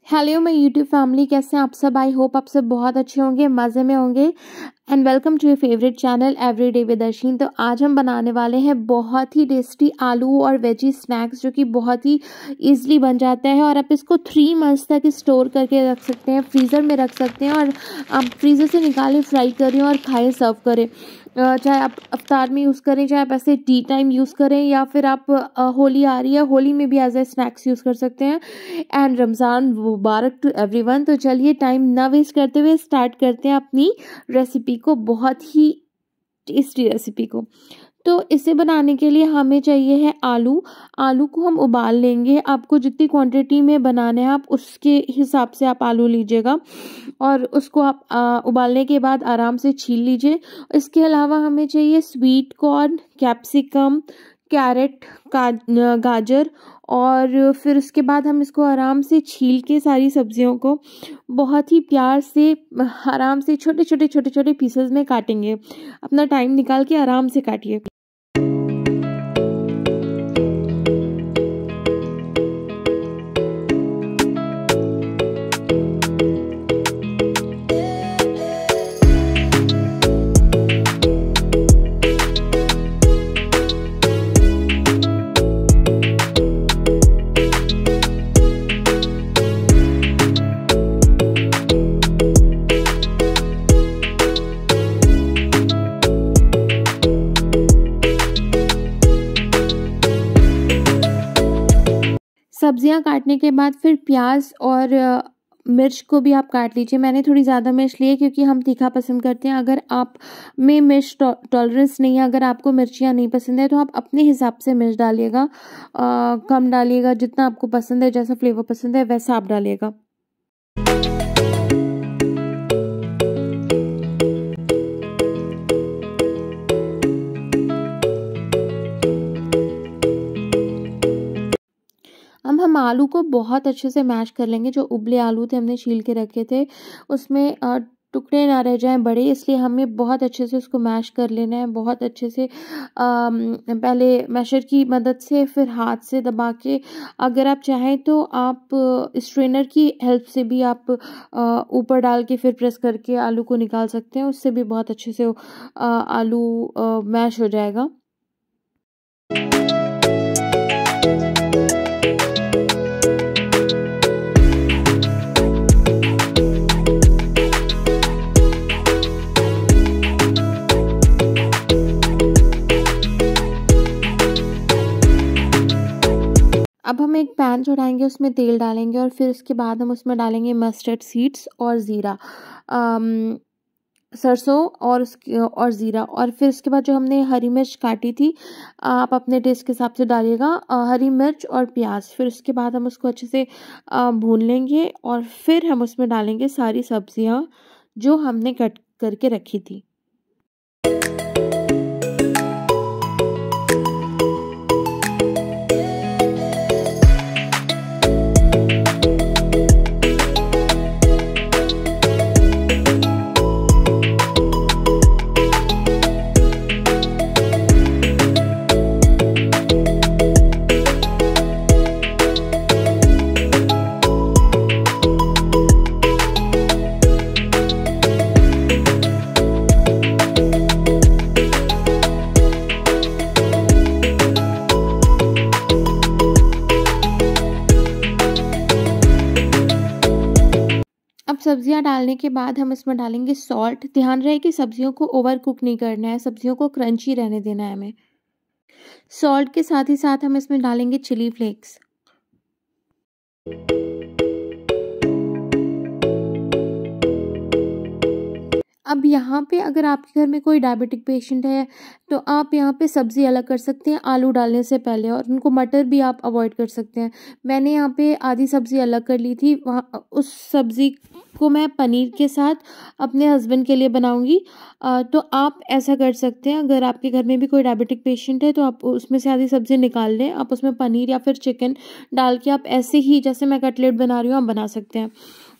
Hello my YouTube family, कैसे हैं आप सब। आई होप आप सब बहुत अच्छे होंगे, मज़े में होंगे। And welcome to your favourite channel everyday with Arshin. तो आज हम बनाने वाले हैं बहुत ही टेस्टी आलू और वेजी स्नैक्स, जो कि बहुत ही इजीली बन जाता है और आप इसको 3 मंथ्स तक स्टोर करके रख सकते हैं, फ्रीज़र में रख सकते हैं और आप फ्रीज़र से निकालें, फ्राई करें और खाएं, सर्व करें। चाहे आप अफ्तार में यूज़ करें, चाहे आप ऐसे टी टाइम यूज़ करें, या फिर आप होली आ रही है, होली में भी एज ए स्नैक्स यूज़ कर सकते हैं। एंड रमज़ान मुबारक टू एवरीवन। तो चलिए टाइम ना वेस्ट करते हुए स्टार्ट करते हैं अपनी रेसिपी को, बहुत ही टेस्टी रेसिपी को। तो इसे बनाने के लिए हमें चाहिए है आलू। आलू को हम उबाल लेंगे। आपको जितनी क्वांटिटी में बनाना है आप उसके हिसाब से आप आलू लीजिएगा और उसको आप उबालने के बाद आराम से छील लीजिए। इसके अलावा हमें चाहिए स्वीट कॉर्न, कैप्सिकम, कैरेट, गाजर, और फिर उसके बाद हम इसको आराम से छील के सारी सब्जियों को बहुत ही प्यार से आराम से छोटे छोटे छोटे छोटे पीसेस में काटेंगे। अपना टाइम निकाल के आराम से काटिए। सब्जियां काटने के बाद फिर प्याज और मिर्च को भी आप काट लीजिए। मैंने थोड़ी ज़्यादा मिर्च ली है क्योंकि हम तीखा पसंद करते हैं। अगर आप में मिर्च टॉलरेंस नहीं है, अगर आपको मिर्चियाँ नहीं पसंद है, तो आप अपने हिसाब से मिर्च डालिएगा, कम डालिएगा। जितना आपको पसंद है, जैसा फ्लेवर पसंद है वैसा आप डालिएगा। अब हम आलू को बहुत अच्छे से मैश कर लेंगे। जो उबले आलू थे हमने छील के रखे थे, उसमें टुकड़े ना रह जाएं बड़े, इसलिए हमें बहुत अच्छे से उसको मैश कर लेना है। बहुत अच्छे से पहले मैशर की मदद से, फिर हाथ से दबा के, अगर आप चाहें तो आप स्ट्रेनर की हेल्प से भी आप ऊपर डाल के फिर प्रेस करके आलू को निकाल सकते हैं। उससे भी बहुत अच्छे से आलू मैश हो जाएगा। अब हम एक पैन चढ़ाएंगे, उसमें तेल डालेंगे और फिर उसके बाद हम उसमें डालेंगे मस्टर्ड सीड्स और ज़ीरा, सरसों और ज़ीरा। और फिर उसके बाद जो हमने हरी मिर्च काटी थी, आप अपने टेस्ट के हिसाब से डालिएगा, हरी मिर्च और प्याज। फिर उसके बाद हम उसको अच्छे से भून लेंगे और फिर हम उसमें डालेंगे सारी सब्जियां जो हमने कट करके रखी थी। अब सब्जियां डालने के बाद हम इसमें डालेंगे सॉल्ट। ध्यान रहे कि सब्जियों को ओवर कुक नहीं करना है, सब्जियों को क्रंची रहने देना है हमें। सॉल्ट के साथ ही साथ हम इसमें डालेंगे चिली फ्लेक्स। अब यहाँ पे अगर आपके घर में कोई डायबिटिक पेशेंट है तो आप यहाँ पे सब्ज़ी अलग कर सकते हैं आलू डालने से पहले, और उनको मटर भी आप अवॉइड कर सकते हैं। मैंने यहाँ पे आधी सब्ज़ी अलग कर ली थी, वहाँ उस सब्ज़ी को मैं पनीर के साथ अपने हस्बैंड के लिए बनाऊंगी। तो आप ऐसा कर सकते हैं, अगर आपके घर में भी कोई डायबिटिक पेशेंट है तो आप उसमें से आधी सब्ज़ी निकाल लें, आप उसमें पनीर या फिर चिकन डाल के आप ऐसे ही जैसे मैं कटलेट बना रही हूँ आप बना सकते हैं।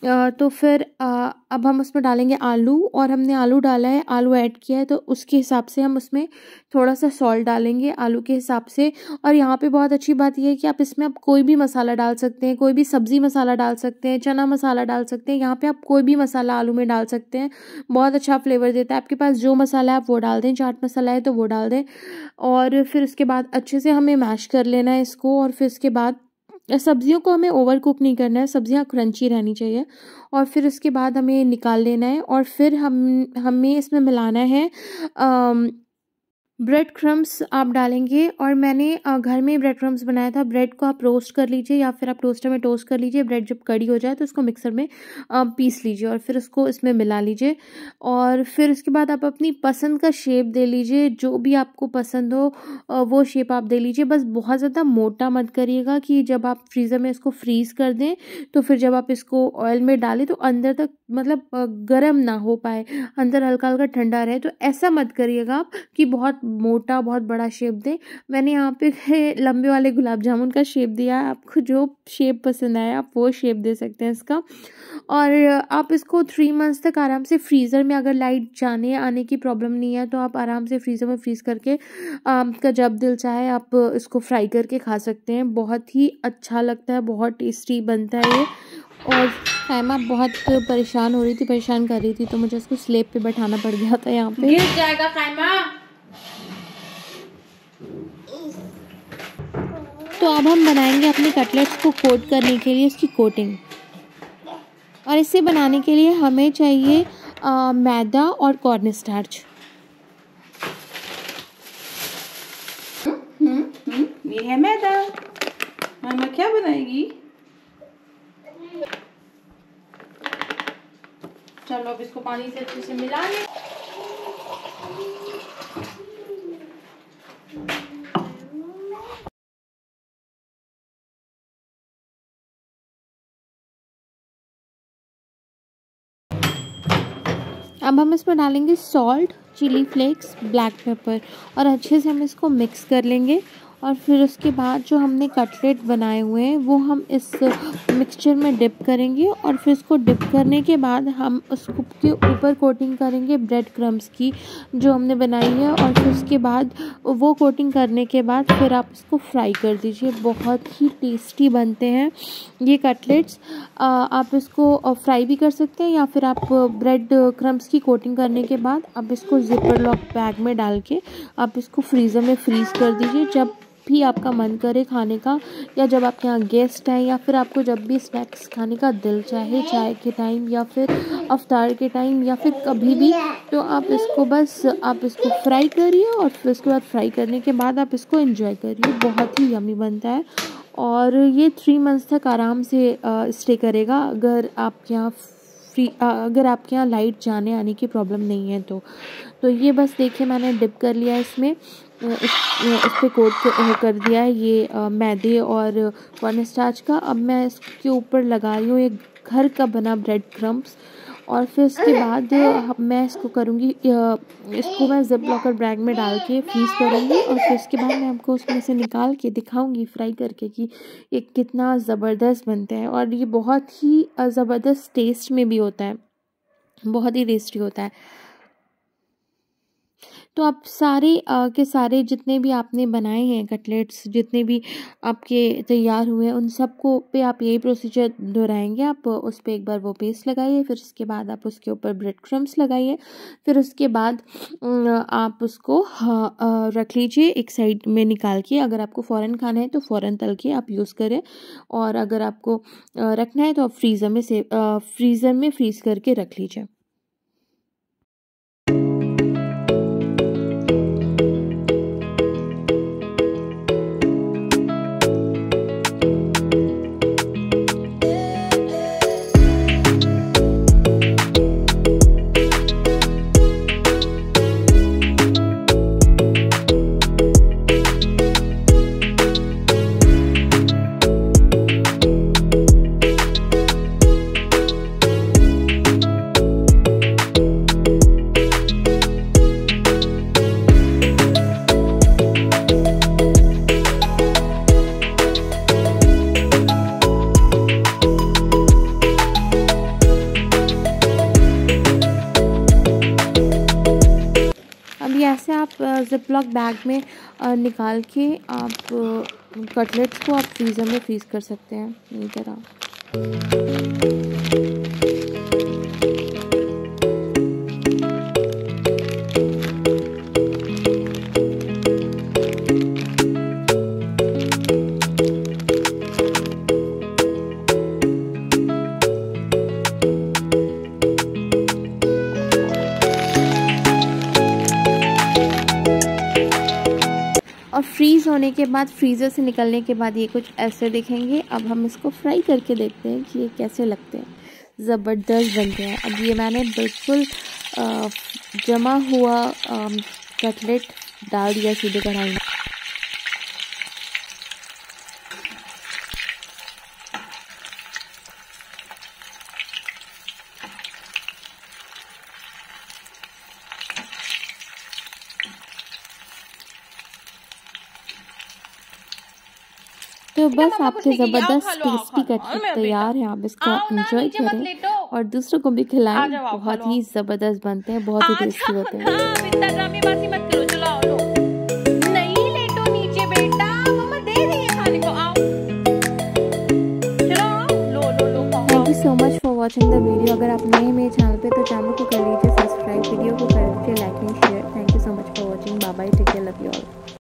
तो फिर अब हम उसमें डालेंगे आलू, और हमने आलू डाला है, आलू ऐड किया है, तो उसके हिसाब से हम उसमें थोड़ा सा सॉल्ट डालेंगे आलू के हिसाब से। और यहाँ पे बहुत अच्छी बात यह है कि आप इसमें आप कोई भी मसाला डाल सकते हैं, कोई भी सब्ज़ी मसाला डाल सकते हैं, चना मसाला डाल सकते हैं। यहाँ पे आप कोई भी मसाला आलू में डाल सकते हैं, बहुत अच्छा फ्लेवर देता है। आपके पास जो मसाला है आप वो डाल दें, चाट मसाला है तो वो डाल दें। और फिर उसके बाद अच्छे से हमें मैश कर लेना है इसको। और फिर उसके बाद सब्जियों को हमें ओवर कुक नहीं करना है, सब्जियां क्रंची रहनी चाहिए। और फिर उसके बाद हमें निकाल लेना है, और फिर हमें इसमें मिलाना है ब्रेड क्रम्स आप डालेंगे। और मैंने घर में ब्रेड क्रम्स बनाया था। ब्रेड को आप रोस्ट कर लीजिए या फिर आप टोस्टर में टोस्ट कर लीजिए। ब्रेड जब कड़ी हो जाए तो उसको मिक्सर में पीस लीजिए और फिर उसको इसमें मिला लीजिए। और फिर उसके बाद आप अपनी पसंद का शेप दे लीजिए, जो भी आपको पसंद हो वो शेप आप दे लीजिए। बस बहुत ज़्यादा मोटा मत करिएगा कि जब आप फ्रीज़र में इसको फ्रीज़ कर दें तो फिर जब आप इसको ऑयल में डालें तो अंदर तक मतलब गर्म ना हो पाए, अंदर हल्का हल्का ठंडा रहे। तो ऐसा मत करिएगा आप कि बहुत मोटा बहुत बड़ा शेप दे। मैंने यहाँ पे लंबे वाले गुलाब जामुन का शेप दिया है। आपको जो शेप पसंद आए आप वो शेप दे सकते हैं इसका। और आप इसको 3 मंथ्स तक आराम से फ्रीज़र में, अगर लाइट जाने आने की प्रॉब्लम नहीं है तो आप आराम से फ्रीज़र में फ्रीज़ करके आपका जब दिल चाहे आप इसको फ्राई करके खा सकते हैं। बहुत ही अच्छा लगता है, बहुत टेस्टी बनता है ये। और खाइमा बहुत परेशान हो रही थी, परेशान कर रही थी, तो मुझे उसको स्लेब पे बैठाना पड़ गया था। यहाँ पे गिर जाएगा खाइमा। तो अब हम बनाएंगे अपने कटलेट्स को कोट करने के लिए इसकी कोटिंग। और इसे बनाने के लिए हमें चाहिए मैदा और कॉर्न स्टार्च। ये है मैदा। मामा क्या बनाएगी? चलो अब इसको पानी से अच्छे से मिला लें। अब हम इसमें डालेंगे salt, chilli flakes, black pepper, और अच्छे से हम इसको मिक्स कर लेंगे। और फिर उसके बाद जो हमने कटलेट बनाए हुए हैं वो हम इस मिक्सचर में डिप करेंगे। और फिर इसको डिप करने के बाद हम उसको के ऊपर कोटिंग करेंगे ब्रेड क्रम्स की जो हमने बनाई है। और फिर उसके बाद वो कोटिंग करने के बाद फिर आप इसको फ्राई कर दीजिए। बहुत ही टेस्टी बनते हैं ये कटलेट्स। आप इसको फ्राई भी कर सकते हैं या फिर आप ब्रेड क्रम्स की कोटिंग करने के बाद आप इसको जिपर लॉक बैग में डाल के आप इसको फ्रीज़र में फ्रीज़ कर दीजिए। जब भी आपका मन करे खाने का, या जब आपके यहाँ गेस्ट आए, या फिर आपको जब भी स्नैक्स खाने का दिल चाहे, चाय के टाइम या फिर अफ्तार के टाइम या फिर कभी भी, तो आप इसको फ्राई करिए। और फिर उसके बाद फ्राई करने के बाद आप इसको एंजॉय करिए। बहुत ही यमी बनता है और ये 3 मंथ्स तक आराम से स्टे करेगा अगर आपके यहाँ लाइट जाने आने की प्रॉब्लम नहीं है तो ये बस देखिए मैंने डिप कर लिया इसमें, इस पे कोट कर दिया है ये मैदे और कॉर्न स्टार्च का। अब मैं इसके ऊपर लगा रही हूँ एक घर का बना ब्रेड क्रम्स। और फिर उसके बाद मैं इसको करूँगी, इसको मैं जिप लॉकर बैग में डाल के फ्रीज़ करूँगी। और फिर उसके बाद मैं आपको उसमें से निकाल के दिखाऊँगी फ्राई करके कि ये कितना ज़बरदस्त बनता है। और ये बहुत ही ज़बरदस्त टेस्ट में भी होता है, बहुत ही टेस्टी होता है। तो आप सारे के सारे जितने भी आपने बनाए हैं कटलेट्स, जितने भी आपके तैयार हुए हैं, उन सबको पे आप यही प्रोसीजर दोहराएंगे। आप उस पर एक बार वो पेस्ट लगाइए, फिर उसके बाद आप उसके ऊपर ब्रेड क्रम्स लगाइए, फिर उसके बाद आप उसको रख लीजिए एक साइड में निकाल के। अगर आपको फ़ौरन खाना है तो फ़ौरन तल के आप यूज़ करें, और अगर आपको रखना है तो आप फ्रीज़र में फ्रीज़ करके रख लीजिए। जिपलॉक बैग में निकाल के आप कटलेट्स को आप फ्रीज़र में फ्रीज़ कर सकते हैं इस तरह। और फ्रीज़ होने के बाद, फ्रीज़र से निकलने के बाद ये कुछ ऐसे दिखेंगे। अब हम इसको फ्राई करके देखते हैं कि ये कैसे लगते हैं। ज़बरदस्त बनते हैं। अब ये मैंने बिल्कुल जमा हुआ कटलेट डाल दिया सीधे कढ़ाई में। तो बस आपके ज़बरदस्त टेस्टी कटलेट तैयार है। आप इसका एंजॉय करें और दूसरों को भी खिलाएं। बहुत ही ज़बरदस्त बनते हैं, बहुत ही टेस्टी होते हैं। Thank you so much for watching the video. अगर आप नए मेरे चैनल पे तो चैनल को कर लीजिए सब्सक्राइब, वीडियो को कर लीजिए like and share. Thank you so much for watching. Bye bye, take care, love you all.